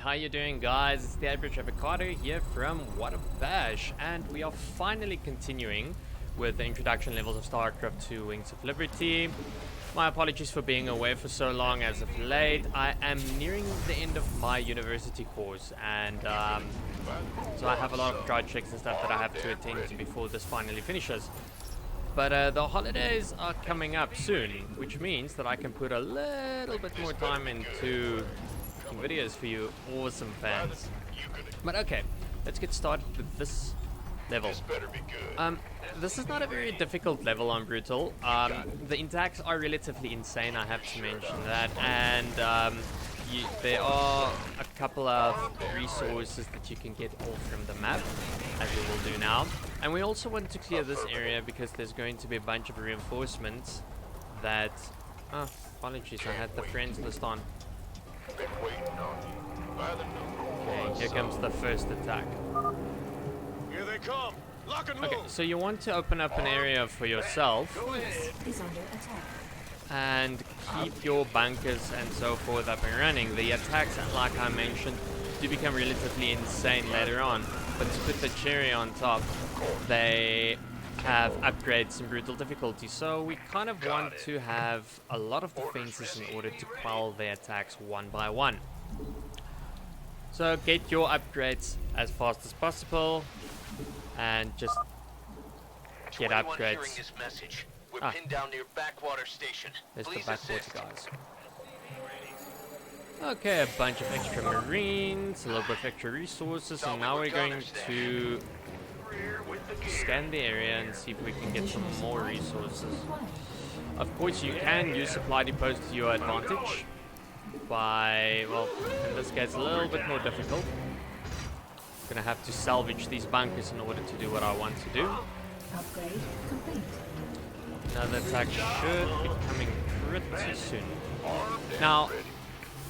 how you doing, guys? It's the average avocado here from What a Bash, and we are finally continuing with the introduction levels of Starcraft 2 Wings of Liberty. My apologies for being away for so long as of late. I am nearing the end of my university course, and so I have a lot of projects and stuff that I have to attend to before this finally finishes. But the holidays are coming up soon, which means that I can put a little bit more time into videos for you awesome fans. But okay, let's get started with this level. This is not a very difficult level on Brutal. The attacks are relatively insane, I have to mention that, and there are a couple of resources that you can get all from the map, as we will do now. And we also want to clear this area because there's going to be a bunch of reinforcements that... Oh, apologies, I had the friends list on. Okay, here comes the first attack. Here they come. Lock and Okay, so you want to open up an area for yourself and keep your bunkers and so forth up and running. The attacks, like I mentioned, do become relatively insane later on, but to put the cherry on top, they have upgrades in brutal difficulty, so we kind of want to have a lot of defenses in order to quell their attacks one by one. So get your upgrades as fast as possible and just get upgrades. We're pinned down near Backwater Station. There's Please the Backwater assist. guys. Okay, a bunch of extra marines, a little bit of extra resources, and now we're going to scan the area and see if we can get some more resources. Of course, you can use supply depots to your advantage by, well, in this case, a little bit more difficult. Gonna have to salvage these bunkers in order to do what I want to do. Upgrade complete. Another attack should be coming pretty soon. Now,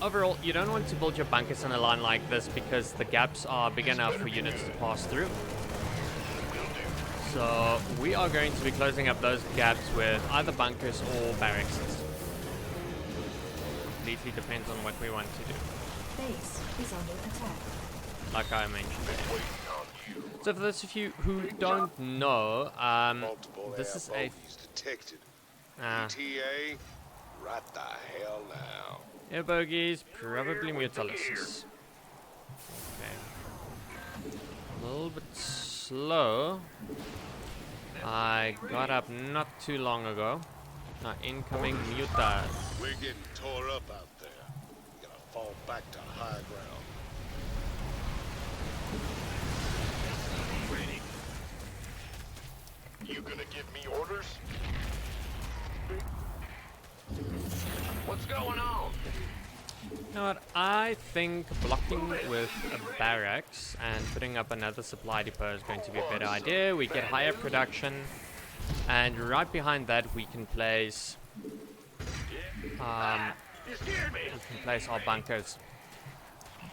overall, you don't want to build your bunkers in a line like this because the gaps are big enough for units to pass through. So we are going to be closing up those gaps with either bunkers or barracks. Completely depends on what we want to do. Base is under attack. Like I mentioned. So for those of you who don't know, this is a... detected. ETA, right the hell now. Air bogies, probably Mutalisks. Okay. A little bit slow. I got up not too long ago. Incoming Mutas. We're getting tore up out there. We gotta fall back to high ground. You gonna give me orders? What's going on? You know what? I think blocking with a barracks and putting up another supply depot is going to be a better idea. We get higher production, and right behind that we can place our bunkers.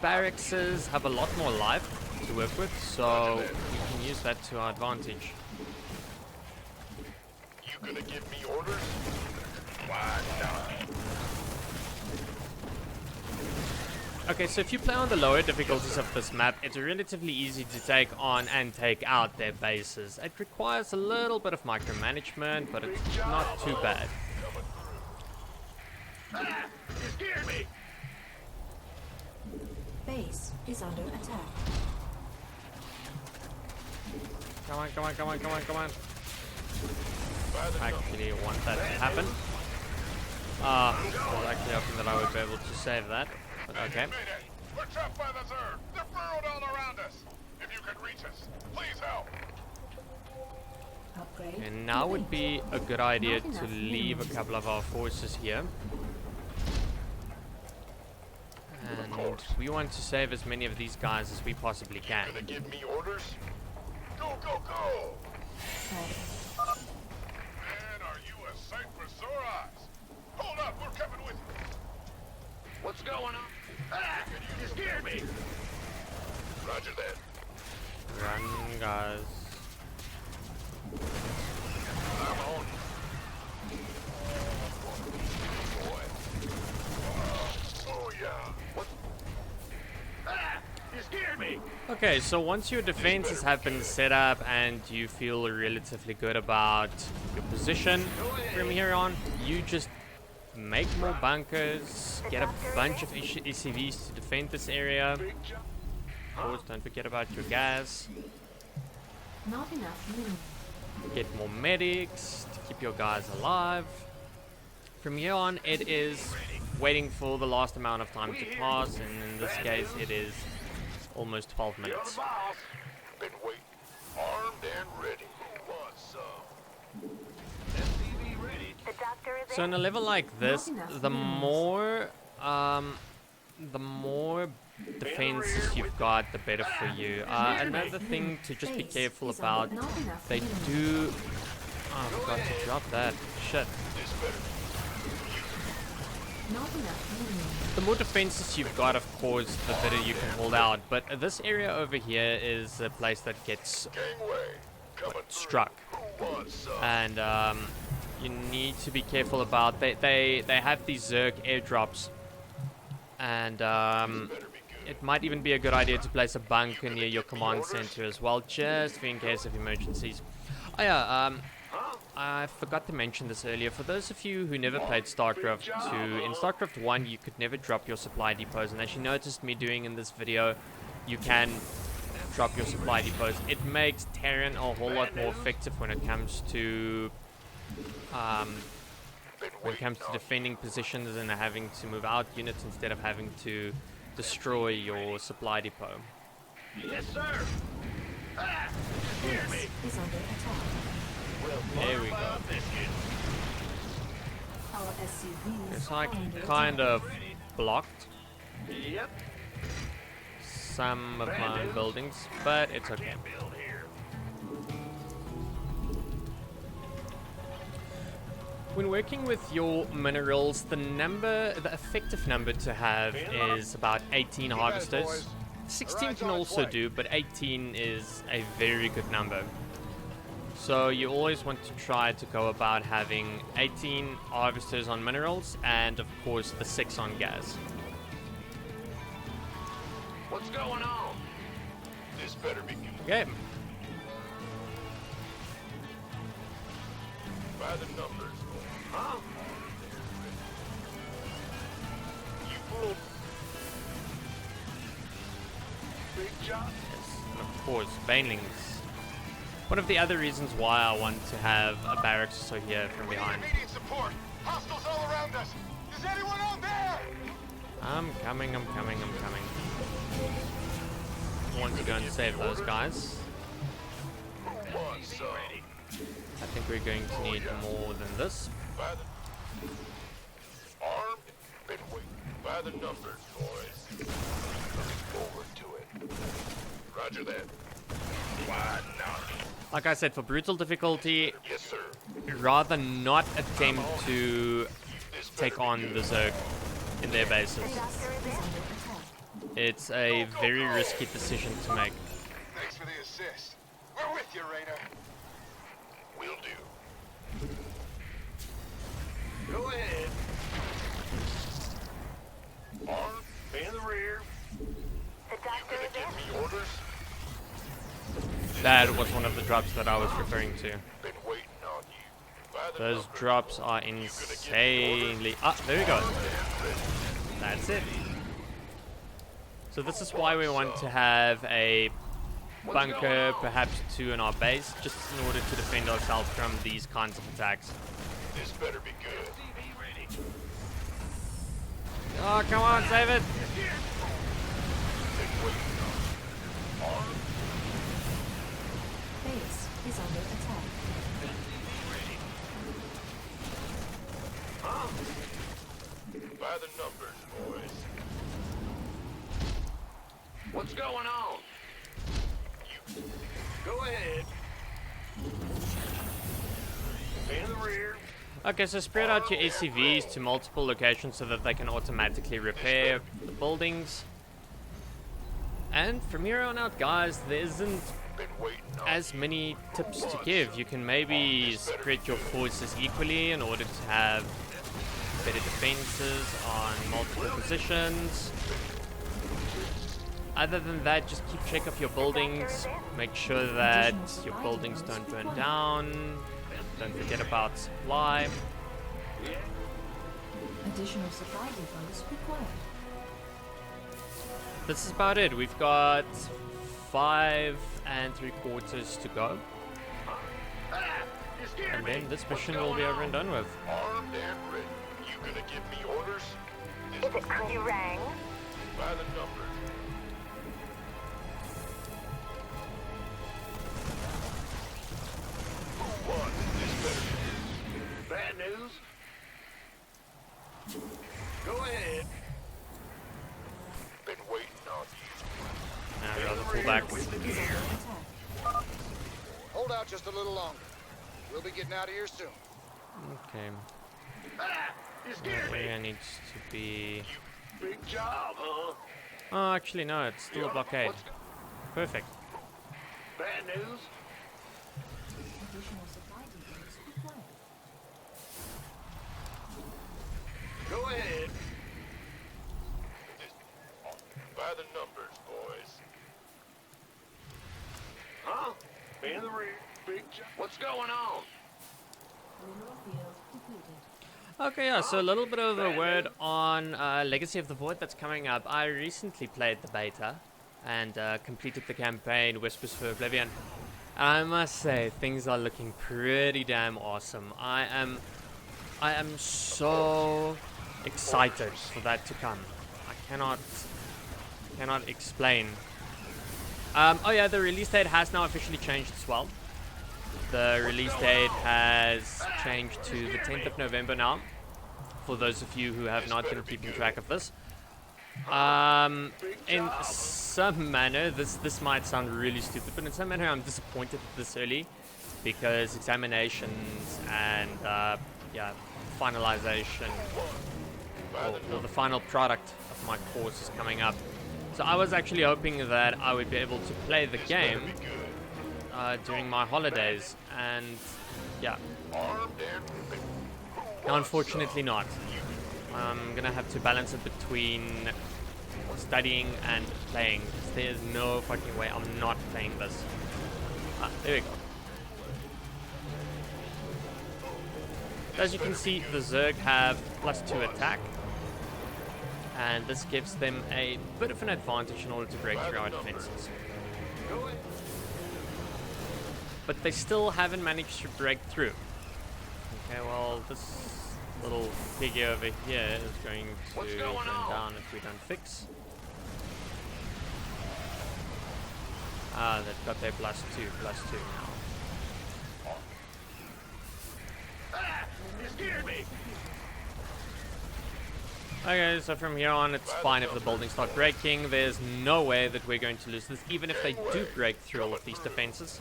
Barracks have a lot more life to work with, so we can use that to our advantage. You gonna give me orders? Why not? Okay, so if you play on the lower difficulties of this map, it's relatively easy to take on and take out their bases. It requires a little bit of micromanagement, but it's not too bad. You scared me. Base is under attack. Come on, come on, come on, come on, come on. I actually want that to happen. I was actually hoping that I would be able to save that. But okay. We're trapped by the Zerg. They're burrowed all around us. If you can reach us, please help. Upgrade. And now would be a good idea to leave a couple of our forces here. And we want to save as many of these guys as we possibly can. Gonna give me orders? Go, go, go! Man, are you a sight for sore eyes? Hold up, we're coming with you. What's going on? Ah, you scared me. Roger that. Run, guys. I'm on. Boy. Oh yeah. What? Ah! Okay, so once your defenses have been set up and you feel relatively good about your position, from here on, you just make more bunkers, get a bunch of ECVs to defend this area. Of course, don't forget about your gas. Not enough room. Get more medics to keep your guys alive. From here on, it is waiting for the last amount of time to pass, and in this case, it is almost 12 You're the minutes. boss. Been waiting. Armed and ready. Who wants some? SCV ready. The doctor is So in a level like this, enough the minerals. more defenses you've got, the better for you. Another thing to just be Base careful is about, under, not enough they minerals. do... Oh, I forgot to drop that. Shit. This better. Not enough minerals. The more defenses you've got, of course, the better you can hold out. But this area over here is a place that gets Gangway. Coming through. struck. Who wants some? And you need to be careful about... They have these Zerg airdrops. And Better be good. it might even be a good idea to place a bunker near your command center as well, just for in case of emergencies. Oh yeah, I forgot to mention this earlier. For those of you who never played StarCraft 2, in StarCraft 1 you could never drop your supply depots, and as you noticed me doing in this video, you can drop your supply depots. It makes Terran a whole lot more effective when it comes to defending positions and having to move out units instead of having to destroy your supply depot. Yes, sir. Ah, Base is under attack. There we go. Our SCVs It's are like under kind of blocked Yep. some of my own buildings, but it's okay. Can't build here. When working with your minerals, the effective number to have is about 18 harvesters. 16 can also do, but 18 is a very good number. So you always want to try to go about having 18 harvesters on minerals and of course the 6 on gas. What's going on? This better be good. Okay, By the numbers. Huh? You fool. Big job. and of course banelings. One of the other reasons why I want to have a barracks so here from behind. Immediate support. Hostiles all around us. Is anyone out there? I'm coming. I want to go and save those guys. Who wants some? I think we're going to need more than this. By the armed, been waiting. By the numbers, boys. Looking forward to it. Roger that. Why not? Like I said, for brutal difficulty, Yes, sir. rather not attempt to take on the Zerg in their bases. Base is under attack. It's a very risky decision to make. Thanks for the assist. We're with you, Raider. Will do. Go ahead. Armed, in the rear. The doctor is Give in. me orders. That was one of the drops that I was referring to. Been waiting on you. By the Those numbers, drops are insanely... Ah, there we go. That's it. So this is why we want to have a bunker, perhaps 2 in our base, just in order to defend ourselves from these kinds of attacks. This better be good. Oh, come on, save it! Been waiting on. Armed, Base is under attack. by the numbers, boys. What's going on? You go ahead. In the rear. Okay, so spread out your ACVs to multiple locations so that they can automatically repair the buildings. And from here on out, guys, there isn't Been waiting on. as many tips to give. You can maybe spread your forces equally in order to have better defenses on multiple positions. Other than that, just keep check of your buildings. Make sure that your buildings don't burn down. Don't forget about supply. Additional supply depots required. This is about it. We've got 5 3/4 to go. You scared And me. then this What's mission will be going over and on? done with. Armed and ready. You gonna give me orders? Is it because you rang? By the numbers. Who won? This better. Bad news? Go ahead. Been waiting on you. I'd rather pull back. Is under attack. Hold out just a little longer. We'll be getting out of here soon. Okay. Ah! You scared me. Area needs to be... Big job, huh? Oh, actually no, it's still a blockade. What's Perfect. bad news? Additional supply depots required. Go ahead. By the numbers, boys. Huh? In the rear. Big job. What's going on? Mineral field depleted. Okay, yeah, so a little bit of a word on Legacy of the Void that's coming up. I recently played the beta and completed the campaign Whispers for Oblivion. And I must say, things are looking pretty damn awesome. I am so excited for that to come. I cannot explain. Oh yeah, the release date has now officially changed as well. The release date has changed to the 10th of November now, for those of you who have not been keeping track of this. In some manner, this might sound really stupid, but in some manner I'm disappointed this early, because examinations and yeah, finalization, or the final product of my course is coming up. So I was actually hoping that I would be able to play the game during my holidays, and yeah, unfortunately not. I'm gonna have to balance it between studying and playing. There's no fucking way I'm not playing this. There we go. As you can see, the Zerg have +2 attack, and this gives them a bit of an advantage in order to break through our defenses. But they still haven't managed to break through. Okay, well, this little piggy over here is going to turn down if we don't fix. Ah, they've got their +2 now. You scared me. Okay, so from here on, it's fine if the buildings start breaking. There's no way that we're going to lose this, even if they do break through all of these defenses.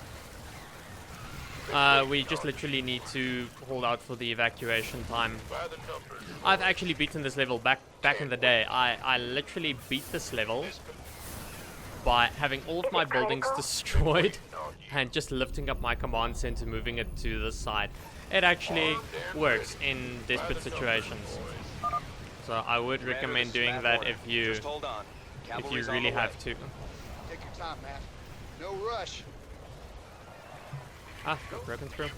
We just literally need to hold out for the evacuation time. I've actually beaten this level back in the day. I literally beat this level by having all of my buildings destroyed and just lifting up my command center, moving it to this side. It actually works in desperate situations. So I would recommend doing that if you really have to. Take your time, man. No rush. Ah, got broken through.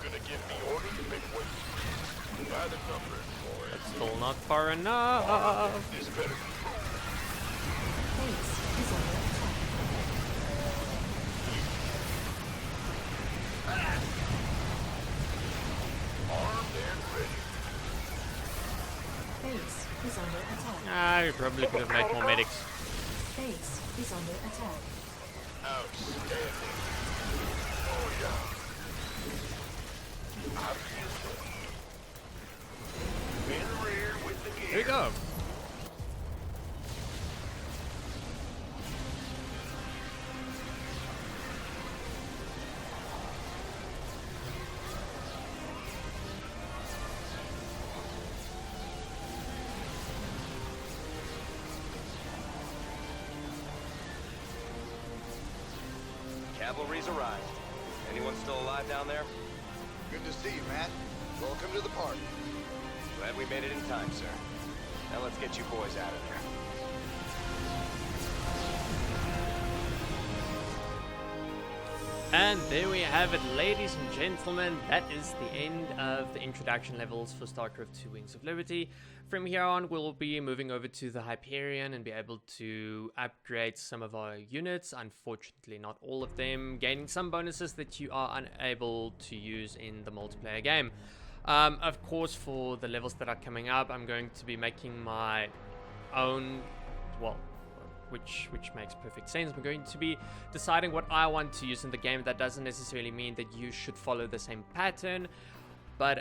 That's still not far enough. Base is under attack. Base is under attack. Ah, we probably could have made more medics. Base is under attack. Here we go. Cavalry's arrived. Anyone still alive down there? Good to see you, Matt. Welcome to the party. Glad we made it in time, sir. Now let's get you boys out of here. And there we have it, ladies and gentlemen. That is the end of the introduction levels for StarCraft 2 Wings of Liberty. From here on, we'll be moving over to the Hyperion and be able to upgrade some of our units. Unfortunately, not all of them, gaining some bonuses that you are unable to use in the multiplayer game. Of course, for the levels that are coming up, I'm going to be making my own, well, which makes perfect sense. I'm going to be deciding what I want to use in the game. That doesn't necessarily mean that you should follow the same pattern, but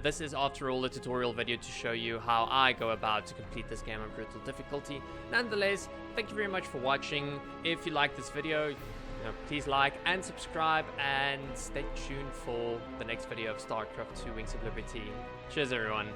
this is, after all, a tutorial video to show you how I go about to complete this game on brutal difficulty. Nonetheless, thank you very much for watching. If you like this video, please like and subscribe, and stay tuned for the next video of StarCraft 2 Wings of Liberty. Cheers, everyone.